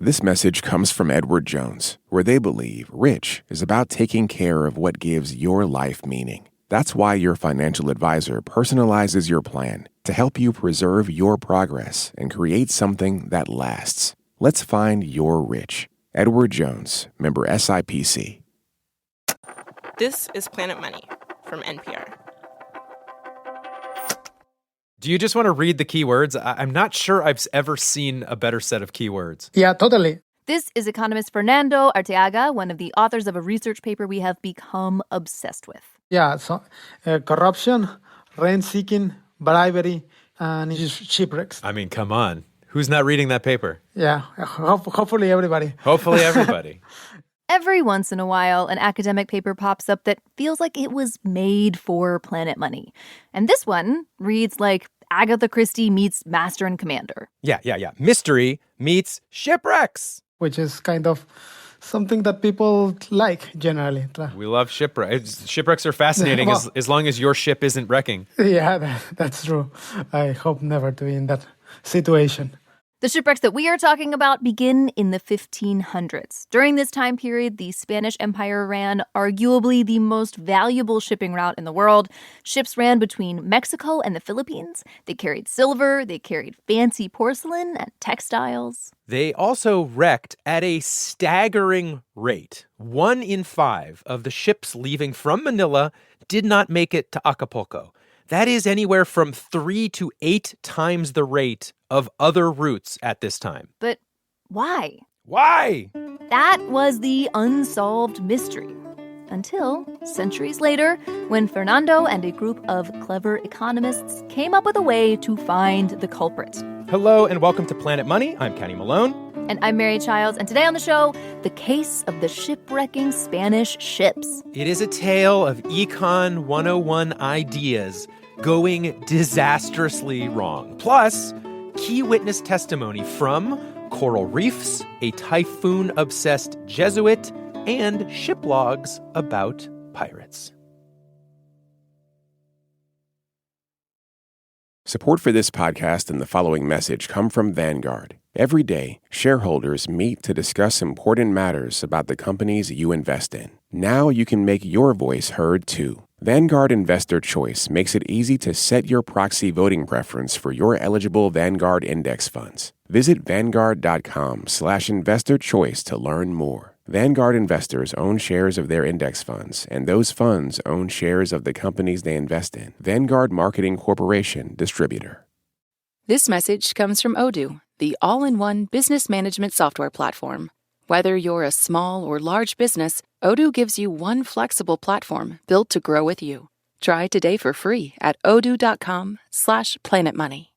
This message comes from Edward Jones, where they believe rich is about taking care of what gives your life meaning. That's why your financial advisor personalizes your plan to help you preserve your progress and create something that lasts. Let's find your rich. Edward Jones, member SIPC. This is Planet Money from NPR. Do you just want to read the keywords? I'm not sure I've ever seen a better set of keywords. Yeah, totally. This is economist Fernando Arteaga, one of the authors of a research paper we have become obsessed with. Yeah, so corruption, rent-seeking, bribery, and shipwrecks. I mean, come on. Who's not reading that paper? Yeah, hopefully everybody. Hopefully everybody. Every once in a while, an academic paper pops up that feels like it was made for Planet Money. And this one reads like Agatha Christie meets Master and Commander. Yeah. Mystery meets shipwrecks. Which is kind of something that people like, generally. We love shipwrecks. Shipwrecks are fascinating as long as your ship isn't wrecking. Yeah, that's true. I hope never to be in that situation. The shipwrecks that we are talking about begin in the 1500s. During this time period, the Spanish Empire ran arguably the most valuable shipping route in the world. Ships ran between Mexico and the Philippines. They carried silver, they carried fancy porcelain and textiles. They also wrecked at a staggering rate. 1 in 5 of the ships leaving from Manila did not make it to Acapulco. That is anywhere from 3 to 8 times the rate of other routes at this time. But why? Why? That was the unsolved mystery. Until centuries later, when Fernando and a group of clever economists came up with a way to find the culprit. Hello and welcome to Planet Money. I'm Kenny Malone. And I'm Mary Childs. And today on the show, the case of the shipwrecking Spanish ships. It is a tale of Econ 101 ideas going disastrously wrong. Plus, key witness testimony from coral reefs, a typhoon-obsessed Jesuit, and ship logs about pirates. Support for this podcast and the following message come from Vanguard. Every day, shareholders meet to discuss important matters about the companies you invest in. Now you can make your voice heard too. Vanguard Investor Choice makes it easy to set your proxy voting preference for your eligible Vanguard index funds. Visit Vanguard.com/investor choice to learn more. Vanguard investors own shares of their index funds, and those funds own shares of the companies they invest in. Vanguard Marketing Corporation, distributor. This message comes from Odoo, the all-in-one business management software platform. Whether you're a small or large business, Odoo gives you one flexible platform built to grow with you. Try today for free at odoo.com/planetmoney.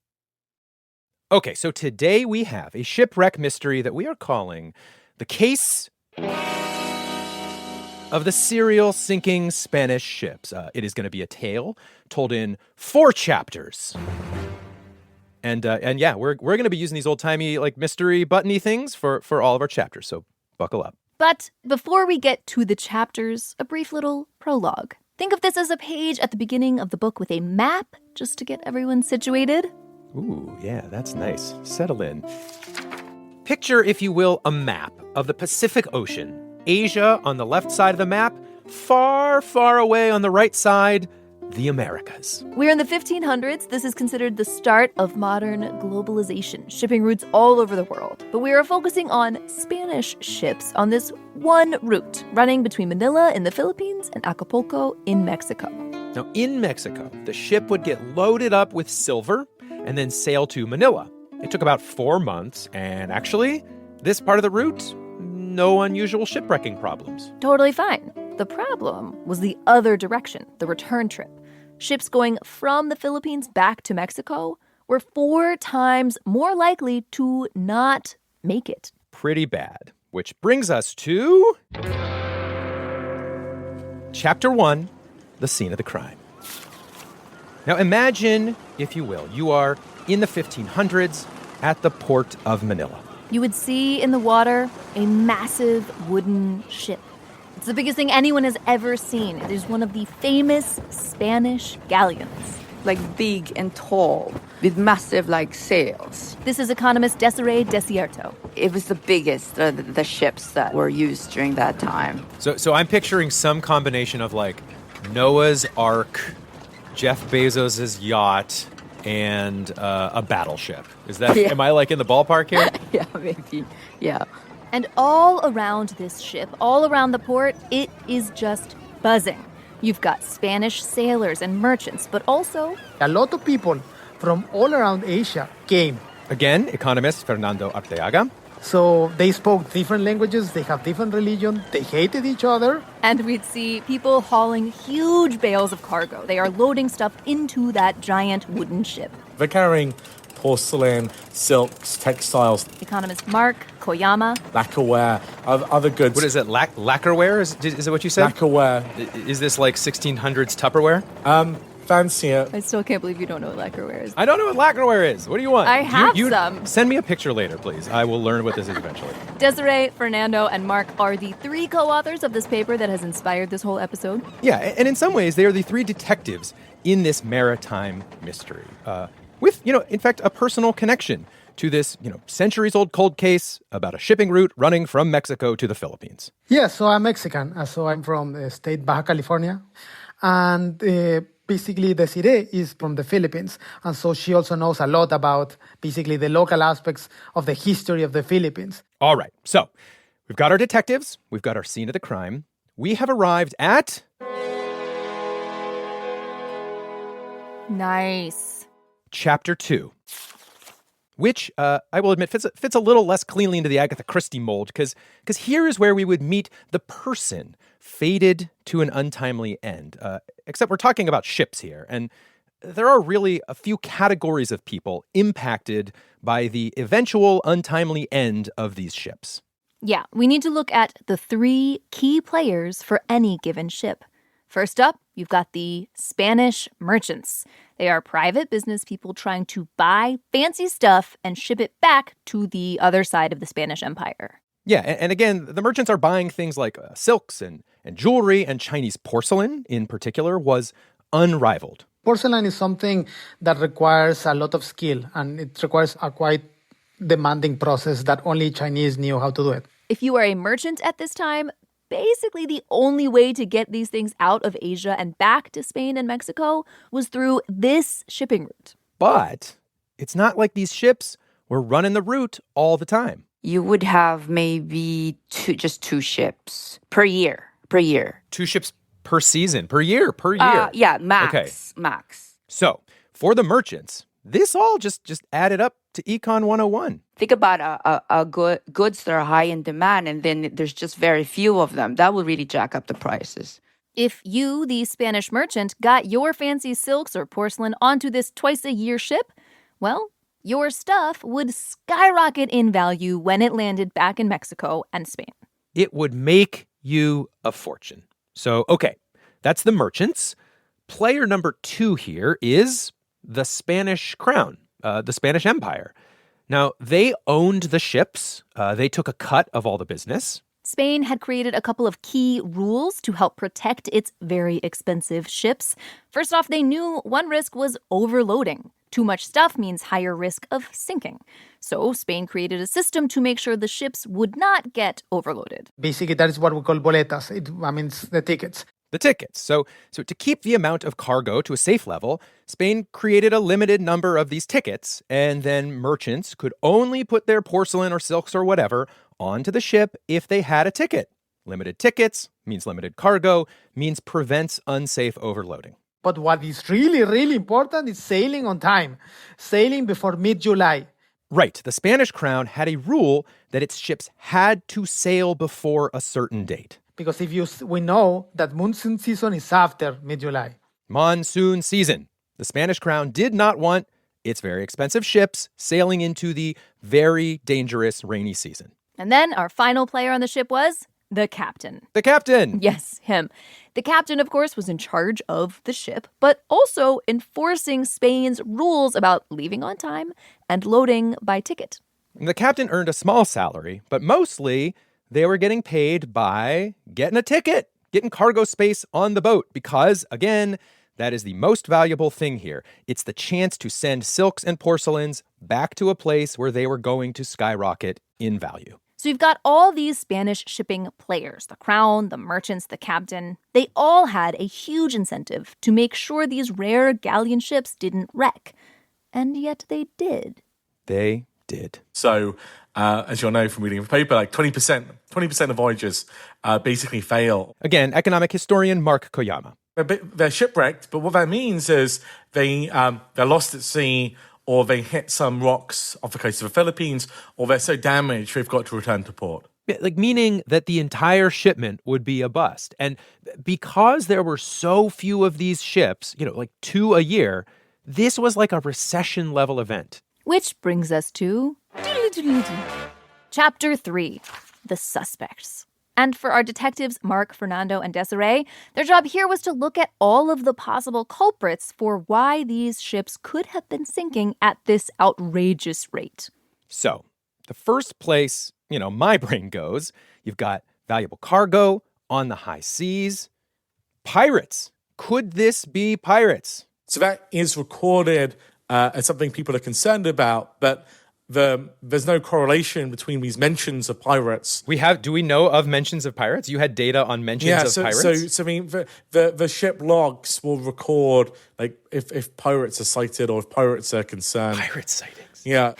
Okay, so today we have a shipwreck mystery that we are calling the case of the serial sinking Spanish ships. It is going to be a tale told in 4 chapters. And yeah, we're going to be using these old-timey, like, mystery buttony things for all of our chapters, so buckle up. But before we get to the chapters, a brief little prologue. Think of this as a page at the beginning of the book with a map, just to get everyone situated. Ooh, yeah, that's nice. Settle in. Picture, if you will, a map of the Pacific Ocean. Asia on the left side of the map, far, far away on the right side, the Americas. We're in the 1500s. This is considered the start of modern globalization, shipping routes all over the world. But we are focusing on Spanish ships on this one route, running between Manila in the Philippines and Acapulco in Mexico. Now, in Mexico, the ship would get loaded up with silver and then sail to Manila. It took about 4 months, and actually, this part of the route, no unusual shipwrecking problems. Totally fine. The problem was the other direction, the return trip. Ships going from the Philippines back to Mexico were 4 times more likely to not make it. Pretty bad. Which brings us to Chapter 1, the scene of the crime. Now imagine, if you will, you are in the 1500s at the port of Manila. You would see in the water a massive wooden ship. It's the biggest thing anyone has ever seen. It is one of the famous Spanish galleons. like big and tall with massive like sails. This is economist Desiree Desierto. It was the biggest, the ships that were used during that time. So I'm picturing some combination of like Noah's Ark, Jeff Bezos's yacht, and a battleship. Is that, am I like in the ballpark here? Yeah, maybe. Yeah. And all around this ship, all around the port, it is just buzzing. You've got Spanish sailors and merchants, but also A lot of people from all around Asia came. Again, economist Fernando Arteaga. So they spoke different languages, they have different religion, they hated each other. And we'd see people hauling huge bales of cargo. They are loading stuff into that giant wooden ship. They're carrying porcelain, silks, textiles, Economist Mark Koyama. lacquerware, other goods. What is it, lacquerware? Is it what you said? Lacquerware. Is this like 1600s Tupperware? Fancier. I still can't believe you don't know what lacquerware is. I don't know what lacquerware is. What do you want? I have you some. Send me a picture later, please. I will learn what this is eventually. Desiree, Fernando, and Mark are the 3 co-authors of this paper that has inspired this whole episode. Yeah, and in some ways, they are the 3 detectives in this maritime mystery. With, in fact, a personal connection to this, centuries-old cold case about a shipping route running from Mexico to the Philippines. Yeah, so I'm Mexican. So I'm from the state Baja California. And basically, Desiree is from the Philippines. And so she also knows a lot about basically the local aspects of the history of the Philippines. All right, so we've got our detectives. We've got our scene of the crime. We have arrived at... Nice. Chapter 2, which I will admit fits a little less cleanly into the Agatha Christie mold, because here is where we would meet the person fated to an untimely end. Except we're talking about ships here, and there are really a few categories of people impacted by the eventual untimely end of these ships. Yeah, we need to look at the 3 key players for any given ship. First up, you've got the Spanish merchants. They are private business people trying to buy fancy stuff and ship it back to the other side of the Spanish Empire. Yeah, and again, the merchants are buying things like silks and jewelry, and Chinese porcelain in particular was unrivaled. Porcelain is something that requires a lot of skill, and it requires a quite demanding process that only Chinese knew how to do it. If you are a merchant at this time, basically the only way to get these things out of Asia and back to Spain and Mexico was through this shipping route. But it's not like these ships were running the route all the time. You would have maybe just 2 ships per year. 2 ships per season, per year. Yeah, max. Okay. Max. So for the merchants, this all just added up to Econ 101. Think about goods that are high in demand, and then there's just very few of them. That will really jack up the prices. If you, the Spanish merchant, got your fancy silks or porcelain onto this twice-a-year ship, well, your stuff would skyrocket in value when it landed back in Mexico and Spain. It would make you a fortune. So, okay, that's the merchants. Player number 2 here is the Spanish crown, the Spanish Empire. Now, they owned the ships. They took a cut of all the business. Spain had created a couple of key rules to help protect its very expensive ships. First off, they knew one risk was overloading. Too much stuff means higher risk of sinking. So Spain created a system to make sure the ships would not get overloaded. Basically, that is what we call boletas. It's the tickets. The tickets. So to keep the amount of cargo to a safe level, Spain created a limited number of these tickets, and then merchants could only put their porcelain or silks or whatever onto the ship if they had a ticket. Limited tickets means limited cargo, means prevents unsafe overloading. But what is really, really important is sailing on time. Sailing before mid-July. Right. The Spanish crown had a rule that its ships had to sail before a certain date. Because we know that monsoon season is after mid-July. Monsoon season. The Spanish crown did not want its very expensive ships sailing into the very dangerous rainy season. And then our final player on the ship was the captain. The captain! Yes, him. The captain, of course, was in charge of the ship, but also enforcing Spain's rules about leaving on time and loading by ticket. The captain earned a small salary, but mostly they were getting paid by getting a ticket, getting cargo space on the boat, because, again, That is the most valuable thing here. It's the chance to send silks and porcelains back to a place where they were going to skyrocket in value. So you've got all these Spanish shipping players, the crown, the merchants, the captain. They all had a huge incentive to make sure these rare galleon ships didn't wreck. And yet they did. They did. So, as you'll know from reading the paper, like 20% of voyages basically fail. Again, economic historian Mark Koyama. They're shipwrecked, but what that means is they're lost at sea, or they hit some rocks off the coast of the Philippines, or they're so damaged they've got to return to port. Yeah, like meaning that the entire shipment would be a bust. And because there were so few of these ships, like 2 a year, this was like a recession-level event. Which brings us to Chapter 3, The Suspects. And for our detectives, Mark, Fernando, and Desiree, their job here was to look at all of the possible culprits for why these ships could have been sinking at this outrageous rate. So, the first place, my brain goes, you've got valuable cargo on the high seas. Pirates. Could this be pirates? So that is recorded as something people are concerned about, but there's no correlation between these mentions of pirates. Do we know of mentions of pirates? You had data on mentions of pirates? So I mean, the ship logs will record like if pirates are sighted or if pirates are concerned. Pirate sightings. Yeah.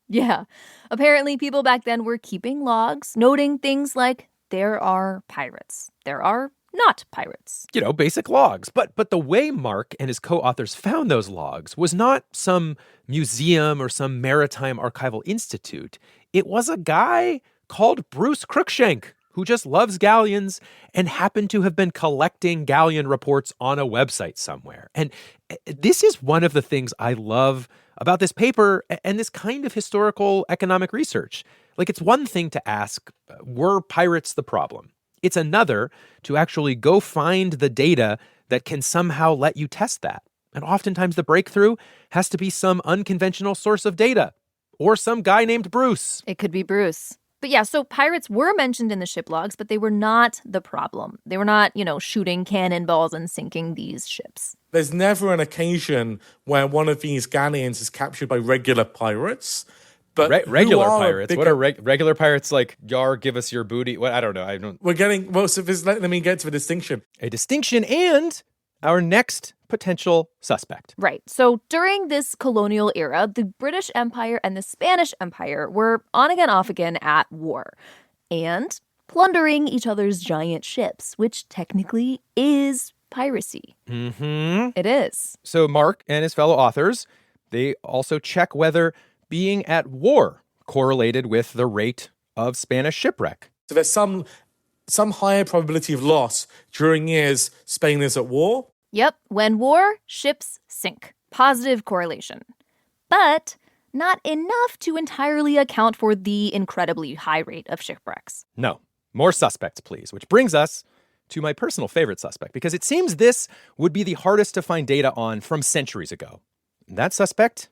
Yeah. Apparently, people back then were keeping logs, noting things like, there are pirates. There are not pirates. Basic logs. But the way Mark and his co-authors found those logs was not some museum or some maritime archival institute. It was a guy called Bruce Cruikshank, who just loves galleons and happened to have been collecting galleon reports on a website somewhere. And this is one of the things I love about this paper and this kind of historical economic research. Like, it's one thing to ask, were pirates the problem? It's another to actually go find the data that can somehow let you test that. And oftentimes the breakthrough has to be some unconventional source of data or some guy named Bruce. It could be Bruce. But yeah, so pirates were mentioned in the ship logs, but they were not the problem. They were not, shooting cannonballs and sinking these ships. There's never an occasion where one of these galleons is captured by regular pirates. But regular pirates? What are regular pirates like? Yar, give us your booty. What? I don't know. Let me get to the distinction. A distinction and our next potential suspect. Right. So during this colonial era, the British Empire and the Spanish Empire were on again, off again at war and plundering each other's giant ships, which technically is piracy. Mm-hmm. It is. So Mark and his fellow authors, they also check whether being at war correlated with the rate of Spanish shipwreck. So there's some higher probability of loss during years Spain is at war. Yep. When war, ships sink. Positive correlation. But not enough to entirely account for the incredibly high rate of shipwrecks. No. More suspects, please. Which brings us to my personal favorite suspect, because it seems this would be the hardest to find data on from centuries ago. And that suspect?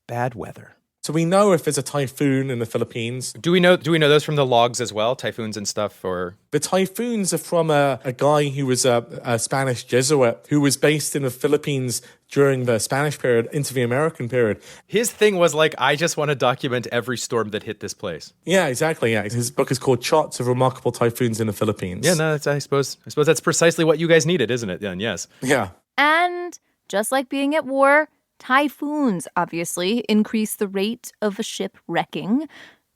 Bad weather. So we know if there's a typhoon in the Philippines. Do we know those from the logs as well, typhoons and stuff? Or the typhoons are from a guy who was a Spanish Jesuit who was based in the Philippines during the Spanish period into the American period. His thing was like, I just want to document every storm that hit this place. Yeah, exactly. Yeah, his book is called Charts of Remarkable Typhoons in the Philippines. Yeah, no, I suppose that's precisely what you guys needed, isn't it? Then yes. Yeah. And just like being at war, typhoons obviously increase the rate of a ship wrecking.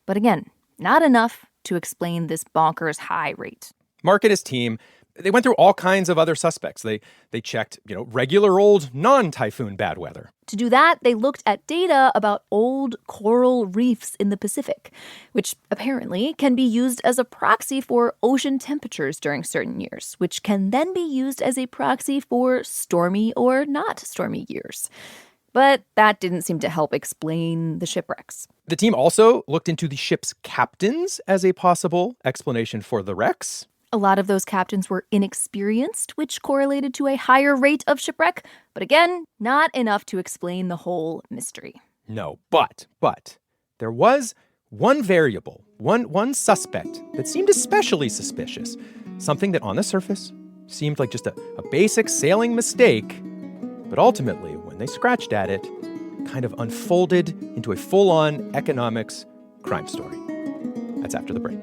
But again, not enough to explain this bonkers high rate. Mark and his team, they went through all kinds of other suspects. They checked, regular old non-typhoon bad weather. To do that, they looked at data about old coral reefs in the Pacific, which apparently can be used as a proxy for ocean temperatures during certain years, which can then be used as a proxy for stormy or not stormy years. But that didn't seem to help explain the shipwrecks. The team also looked into the ship's captains as a possible explanation for the wrecks. A lot of those captains were inexperienced, which correlated to a higher rate of shipwreck. But again, not enough to explain the whole mystery. No, but there was one variable, one suspect that seemed especially suspicious. Something that on the surface seemed like just a basic sailing mistake, but ultimately, when they scratched at it, kind of unfolded into a full-on economics crime story. That's after the break.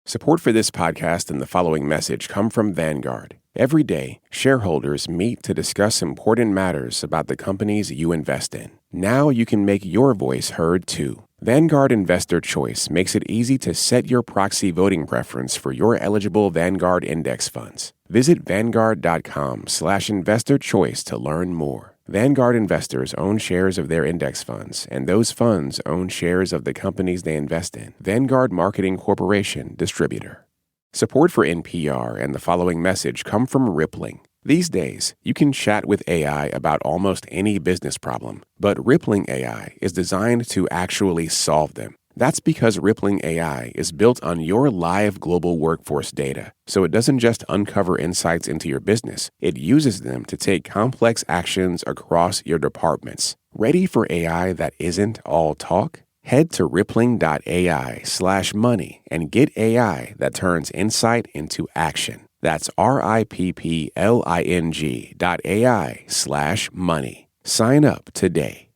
Support for this podcast and the following message come from Vanguard. Every day, shareholders meet to discuss important matters about the companies you invest in. Now you can make your voice heard too. Vanguard Investor Choice makes it easy to set your proxy voting preference for your eligible Vanguard index funds. Visit Vanguard.com/investor choice to learn more. Vanguard investors own shares of their index funds, and those funds own shares of the companies they invest in. Vanguard Marketing Corporation, Distributor. Support for NPR and the following message come from Rippling. These days, you can chat with AI about almost any business problem, but Rippling AI is designed to actually solve them. That's because Rippling AI is built on your live global workforce data, so it doesn't just uncover insights into your business, it uses them to take complex actions across your departments. Ready for AI that isn't all talk? Head to rippling.ai/money and get AI that turns insight into action. That's rippling.ai/money. Sign up today.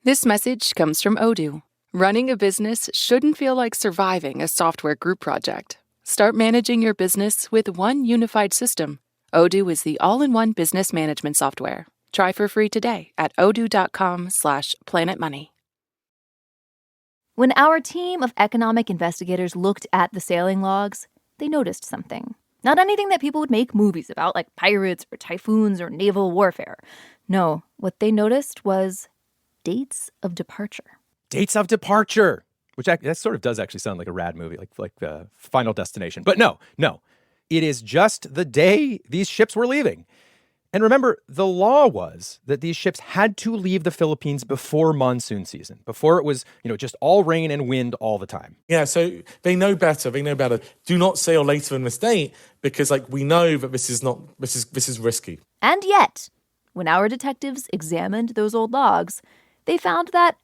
This message comes from Odoo. Running a business shouldn't feel like surviving a software group project. Start managing your business with one unified system. Odoo is the all-in-one business management software. Try for free today at odoo.com/planetmoney. When our team of economic investigators looked at the sailing logs, they noticed something. Not anything that people would make movies about, like pirates or typhoons or naval warfare. No, what they noticed was dates of departure. Dates of departure, which that sort of does actually sound like a rad movie, like Final Destination. But no. It is just the day these ships were leaving. And remember, the law was that these ships had to leave the Philippines before monsoon season, before it was, just all rain and wind all the time. Yeah, so they know better. Do not sail later than this date because, we know that this is risky. And yet, when our detectives examined those old logs, they found that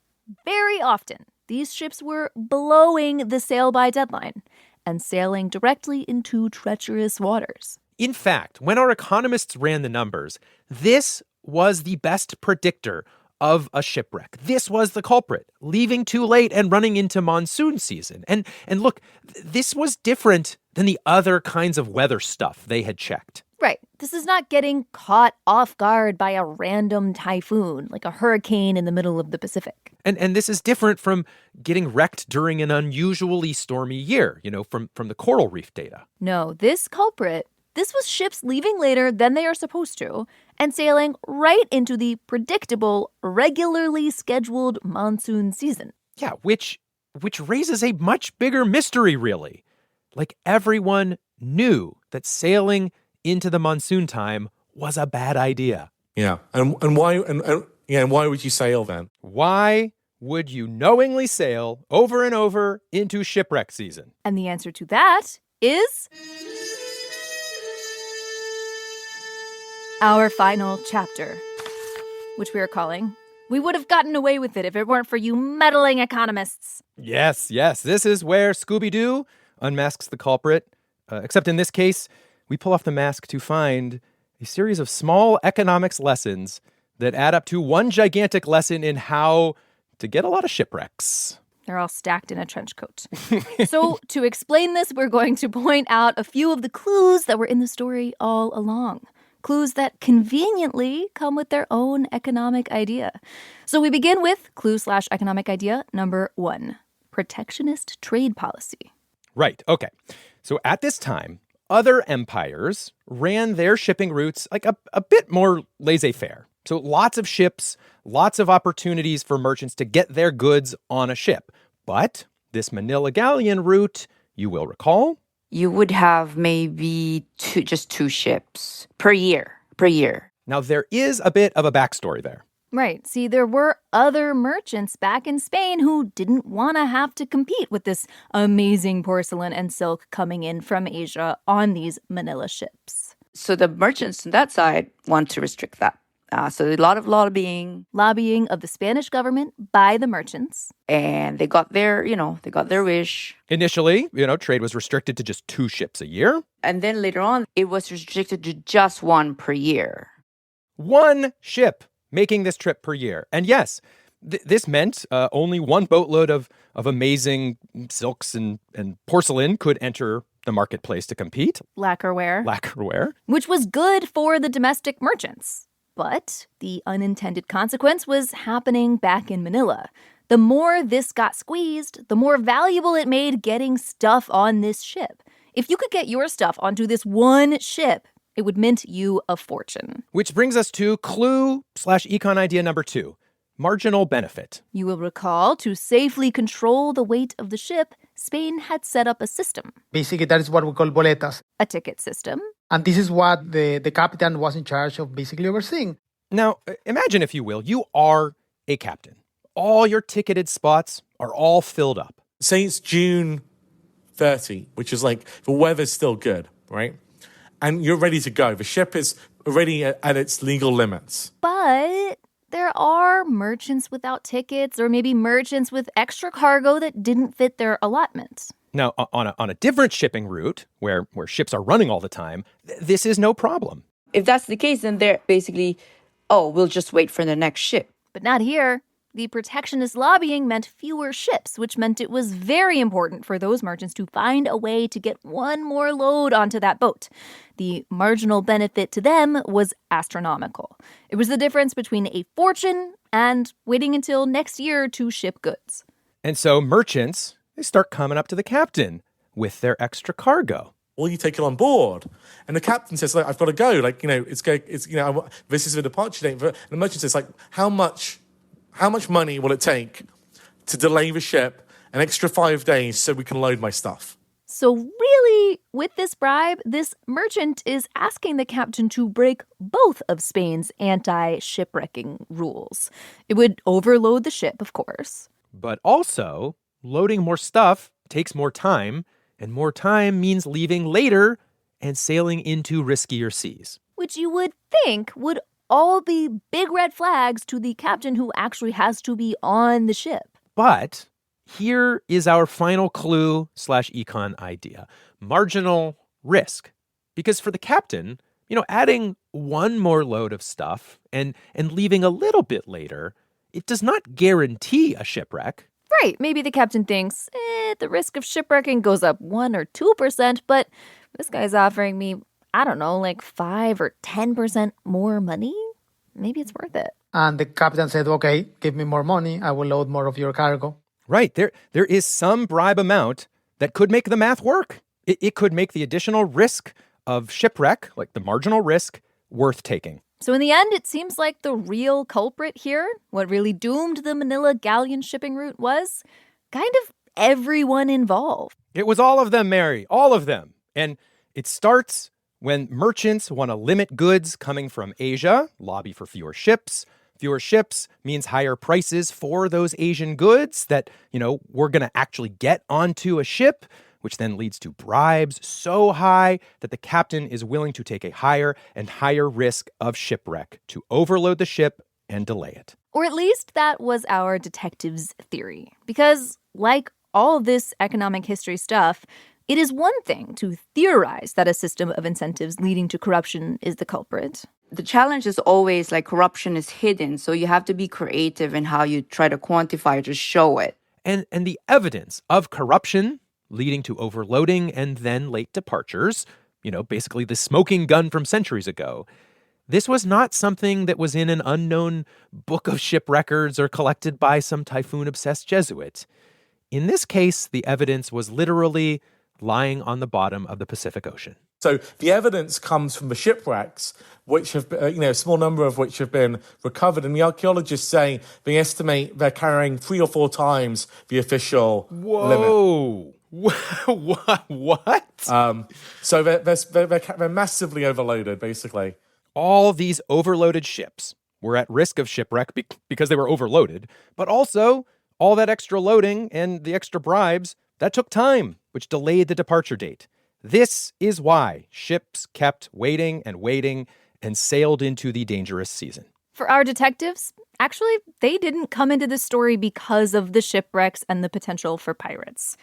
very often these ships were blowing the sail-by deadline and sailing directly into treacherous waters. In fact, when our economists ran the numbers, this was the best predictor of a shipwreck. This was the culprit, leaving too late and running into monsoon season. And look, this was different than the other kinds of weather stuff they had checked. Right. This is not getting caught off guard by a random typhoon, like a hurricane in the middle of the Pacific. And this is different from getting wrecked during an unusually stormy year, from the coral reef data. No, this culprit, this was ships leaving later than they are supposed to and sailing right into the predictable, regularly scheduled monsoon season. Yeah, which raises a much bigger mystery, really. Like, everyone knew that sailing into the monsoon time was a bad idea. Yeah, and why would you sail then? Why would you knowingly sail over and over into shipwreck season? And the answer to that is our final chapter, which we are calling "We Would Have Gotten Away with It If It Weren't for You Meddling Economists." Yes. This is where Scooby-Doo unmasks the culprit. Except in this case, we pull off the mask to find a series of small economics lessons that add up to one gigantic lesson in how to get a lot of shipwrecks. They're all stacked in a trench coat. So to explain this, we're going to point out a few of the clues that were in the story all along. Clues that conveniently come with their own economic idea. So we begin with clue/economic idea number 1, protectionist trade policy. Right, okay. So at this time, other empires ran their shipping routes like a bit more laissez-faire. So lots of ships, lots of opportunities for merchants to get their goods on a ship. But this Manila Galleon route, you will recall, You would have maybe just two ships per year. Now, there is a bit of a backstory there. Right. See, there were other merchants back in Spain who didn't want to have to compete with this amazing porcelain and silk coming in from Asia on these Manila ships. So the merchants on that side want to restrict that. So a lot of lobbying. Lobbying of the Spanish government by the merchants. And they got their wish. Initially, trade was restricted to just 2 ships a year. And then later on, it was restricted to just 1 per year. 1 ship making this trip per year. And yes, this meant only 1 boatload of amazing silks and porcelain could enter the marketplace to compete. Lacquerware. Which was good for the domestic merchants. But the unintended consequence was happening back in Manila. The more this got squeezed, the more valuable it made getting stuff on this ship. If you could get your stuff onto this 1 ship, it would mint you a fortune. Which brings us to clue/econ idea number 2. Marginal benefit. You will recall, to safely control the weight of the ship, Spain had set up a system. Basically, that is what we call boletas. A ticket system. And this is what the captain was in charge of basically overseeing. Now, imagine, if you will, you are a captain. All your ticketed spots are all filled up. Say it's June 30, which is like the weather's still good, right? And you're ready to go. The ship is already at its legal limits. But there are merchants without tickets, or maybe merchants with extra cargo that didn't fit their allotment. Now, on a different shipping route, where ships are running all the time, this is no problem. If that's the case, then they're basically, we'll just wait for the next ship. But not here. The protectionist lobbying meant fewer ships, which meant it was very important for those merchants to find a way to get 1 more load onto that boat. The marginal benefit to them was astronomical. It was the difference between a fortune and waiting until next year to ship goods. And so merchants, they start coming up to the captain with their extra cargo. Will you take it on board? And the captain says, I've got to go. This is the departure date. And the merchant says, how much money will it take to delay the ship an extra 5 days so we can load my stuff? So really, with this bribe, this merchant is asking the captain to break both of Spain's anti-shipwrecking rules. It would overload the ship, of course. But also, loading more stuff takes more time, and more time means leaving later and sailing into riskier seas. Which you would think would all be big red flags to the captain who actually has to be on the ship. But here is our final clue/econ idea. Marginal risk. Because for the captain, adding 1 more load of stuff and leaving a little bit later, it does not guarantee a shipwreck. Right. Maybe the captain thinks, the risk of shipwrecking goes up 1 or 2%, but this guy's offering me, 5 or 10% more money. Maybe it's worth it. And the captain said, okay, give me more money. I will load more of your cargo. Right. There is some bribe amount that could make the math work. It could make the additional risk of shipwreck, like the marginal risk, worth taking. So in the end, it seems like the real culprit here, what really doomed the Manila galleon shipping route, was kind of everyone involved. It was all of them, Mary, all of them. And it starts when merchants want to limit goods coming from Asia, lobby for fewer ships. Fewer ships means higher prices for those Asian goods that, we're going to actually get onto a ship, which then leads to bribes so high that the captain is willing to take a higher and higher risk of shipwreck to overload the ship and delay it. Or at least that was our detective's theory. Because, like all of this economic history stuff, it is one thing to theorize that a system of incentives leading to corruption is the culprit. The challenge is always corruption is hidden, so you have to be creative in how you try to quantify or to show it. And the evidence of corruption leading to overloading and then late departures, basically the smoking gun from centuries ago, this was not something that was in an unknown book of ship records or collected by some typhoon-obsessed Jesuit. In this case, the evidence was literally lying on the bottom of the Pacific Ocean. So the evidence comes from the shipwrecks, which have, a small number of which have been recovered. And the archaeologists say they estimate they're carrying 3 or 4 times the official limit. What? So they're massively overloaded, basically. All these overloaded ships were at risk of shipwreck because they were overloaded, but also all that extra loading and the extra bribes, that took time, which delayed the departure date. This is why ships kept waiting and sailed into the dangerous season. For our detectives, actually, they didn't come into this story because of the shipwrecks and the potential for pirates.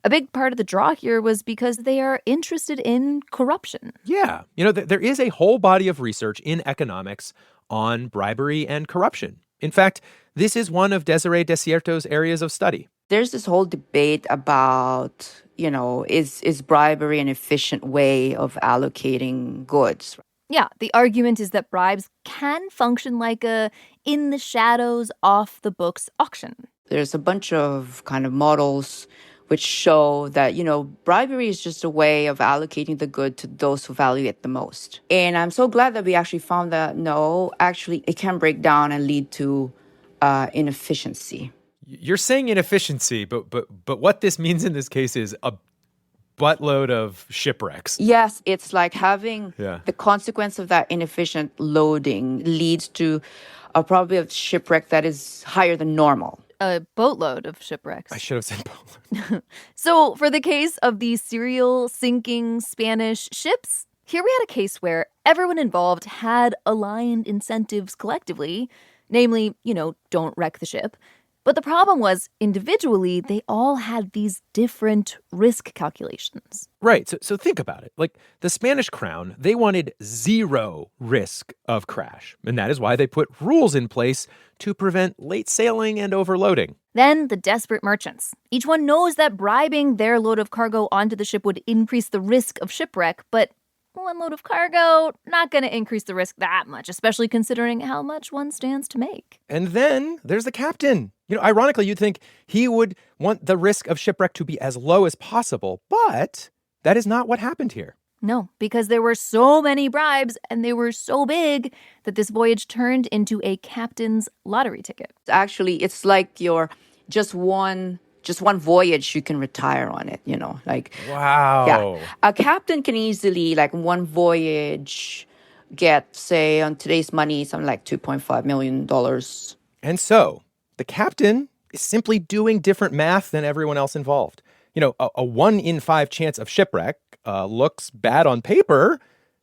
A big part of the draw here was because they are interested in corruption. Yeah. There is a whole body of research in economics on bribery and corruption. In fact, this is one of Desiree Desierto's areas of study. There's this whole debate about, is bribery an efficient way of allocating goods? Yeah, the argument is that bribes can function like a in-the-shadows, off-the-books auction. There's a bunch of kind of models which show that, bribery is just a way of allocating the good to those who value it the most. And I'm so glad that we actually found that, no, actually, it can break down and lead to inefficiency. You're saying inefficiency, but what this means in this case is a buttload of shipwrecks. Yes, it's like having the consequence of that inefficient loading leads to a probability of shipwreck that is higher than normal. A boatload of shipwrecks. I should have said boatload. So for the case of the serial sinking Spanish ships, here we had a case where everyone involved had aligned incentives collectively, namely, don't wreck the ship. But the problem was, individually, they all had these different risk calculations. Right. So think about it. Like the Spanish crown, they wanted zero risk of crash. And that is why they put rules in place to prevent late sailing and overloading. Then the desperate merchants. Each one knows that bribing their load of cargo onto the ship would increase the risk of shipwreck, but one load of cargo, not going to increase the risk that much, especially considering how much one stands to make. And then there's the captain. Ironically, you'd think he would want the risk of shipwreck to be as low as possible, but that is not what happened here. No, because there were so many bribes and they were so big that this voyage turned into a captain's lottery ticket. Actually, it's like your just one voyage you can retire on it, Wow. Yeah. A captain can easily, one voyage, get, say, on today's money, something like $2.5 million. And so the captain is simply doing different math than everyone else involved. A 1 in 5 chance of shipwreck looks bad on paper,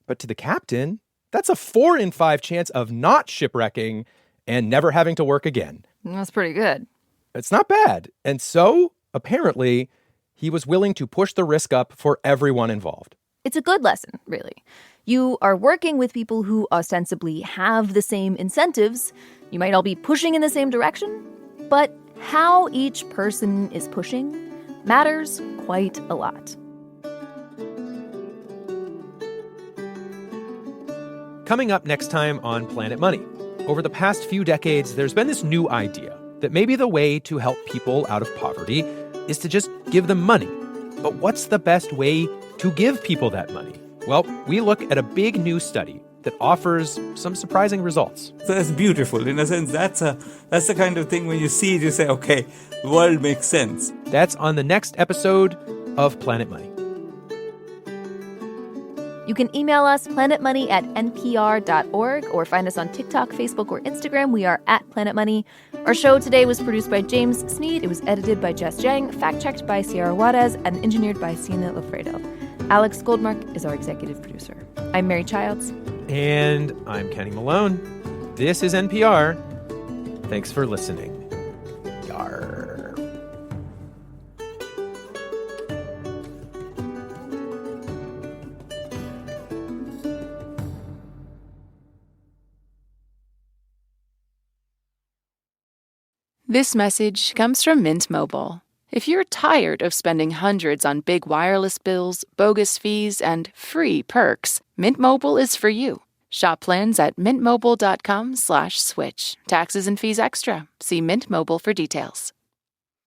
but to the captain, that's a 4 in 5 chance of not shipwrecking and never having to work again. That's pretty good. It's not bad. And so, apparently, he was willing to push the risk up for everyone involved. It's a good lesson, really. You are working with people who ostensibly have the same incentives. You might all be pushing in the same direction, but how each person is pushing matters quite a lot. Coming up next time on Planet Money. Over the past few decades, there's been this new idea that maybe the way to help people out of poverty is to just give them money. But what's the best way to give people that money? Well, we look at a big new study that offers some surprising results. So that's beautiful. In a sense, that's the kind of thing when you see it, you say, okay, the world makes sense. That's on the next episode of Planet Money. You can email us planetmoney@npr.org or find us on TikTok, Facebook, or Instagram. We are @PlanetMoney. Our show today was produced by James Sneed. It was edited by Jess Jiang, fact-checked by Sierra Juarez, and engineered by Cena Loffredo. Alex Goldmark is our executive producer. I'm Mary Childs. And I'm Kenny Malone. This is NPR. Thanks for listening. Yarr. This message comes from Mint Mobile. If you're tired of spending hundreds on big wireless bills, bogus fees, and free perks, Mint Mobile is for you. Shop plans at mintmobile.com/switch. Taxes and fees extra. See Mint Mobile for details.